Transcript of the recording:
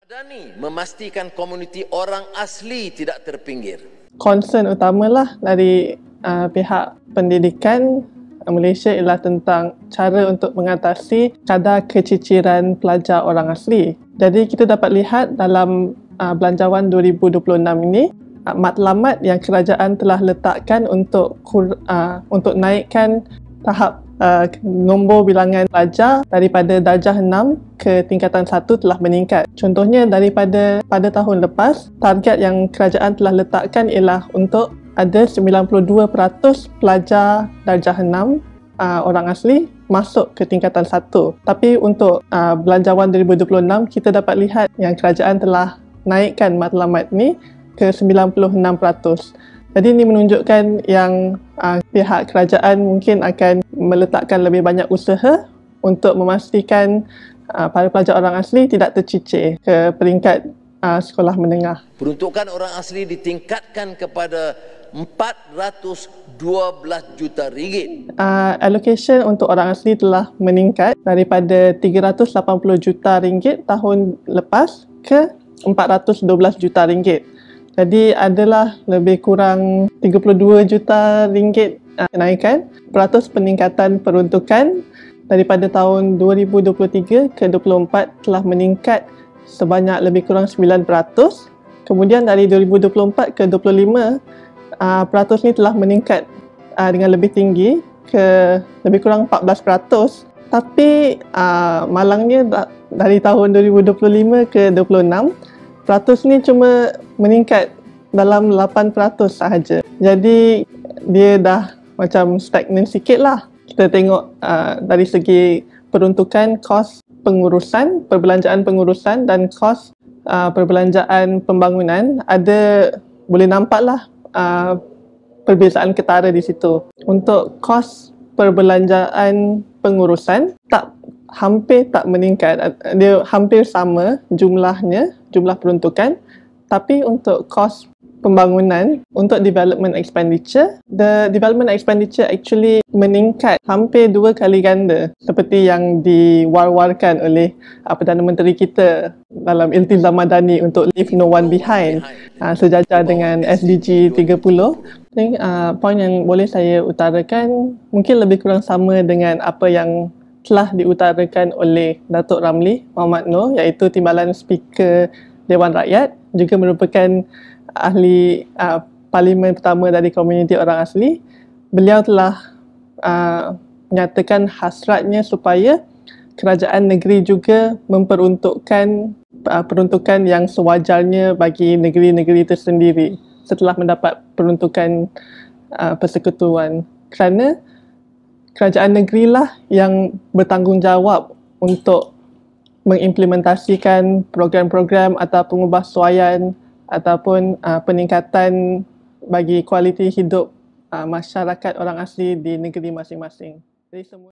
Dani memastikan komuniti orang asli tidak terpinggir. Concern utamalah dari pihak pendidikan Malaysia ialah tentang cara untuk mengatasi kadar keciciran pelajar orang asli. Jadi kita dapat lihat dalam Belanjawan 2026 ini, matlamat yang kerajaan telah letakkan untuk naikkan tahap nombor bilangan pelajar daripada darjah 6 ke tingkatan 1 telah meningkat. Contohnya pada tahun lepas, target yang kerajaan telah letakkan ialah untuk ada 92% pelajar darjah 6 orang asli masuk ke tingkatan 1. Tapi untuk Belanjawan 2026, kita dapat lihat yang kerajaan telah naikkan matlamat ni ke 96%. Jadi ini menunjukkan yang pihak kerajaan mungkin akan meletakkan lebih banyak usaha untuk memastikan para pelajar orang asli tidak tercicir ke peringkat sekolah menengah. Peruntukan orang asli ditingkatkan kepada 412 juta ringgit. Allocation untuk orang asli telah meningkat daripada 380 juta ringgit tahun lepas ke 412 juta ringgit. Jadi adalah lebih kurang 32 juta ringgit kenaikan. Peratus peningkatan peruntukan daripada tahun 2023 ke 2024 telah meningkat sebanyak lebih kurang 9%. Kemudian dari 2024 ke 2025, peratus ni telah meningkat dengan lebih tinggi ke lebih kurang 14%. Tapi malangnya dari tahun 2025 ke 26, peratus ni cuma meningkat dalam 8% sahaja. Jadi dia dah macam stagnan sikit lah. Kita tengok dari segi peruntukan kos pengurusan, perbelanjaan pengurusan dan kos perbelanjaan pembangunan, boleh nampak lah perbezaan ketara di situ. Untuk kos perbelanjaan pengurusan hampir tak meningkat, dia hampir sama jumlah peruntukan, tapi untuk kos pembangunan, untuk development expenditure, the development expenditure actually meningkat hampir 2 kali ganda seperti yang diwar-warkan oleh Perdana Menteri kita dalam Iltizam Madani untuk Leave No One Behind, sejajar dengan SDG 30. Poin yang boleh saya utarakan mungkin lebih kurang sama dengan apa yang telah diutarakan oleh Datuk Ramli Mohamad Noor, iaitu Timbalan Speaker Dewan Rakyat, juga merupakan ahli parlimen pertama dari komuniti orang asli. Beliau telah menyatakan hasratnya supaya kerajaan negeri juga memperuntukkan peruntukan yang sewajarnya bagi negeri-negeri tersendiri setelah mendapat peruntukan persekutuan, kerana kerajaan negeri lah yang bertanggungjawab untuk mengimplementasikan program-program atau pengubahsuaian ataupun peningkatan bagi kualiti hidup masyarakat orang asli di negeri masing-masing. Jadi semua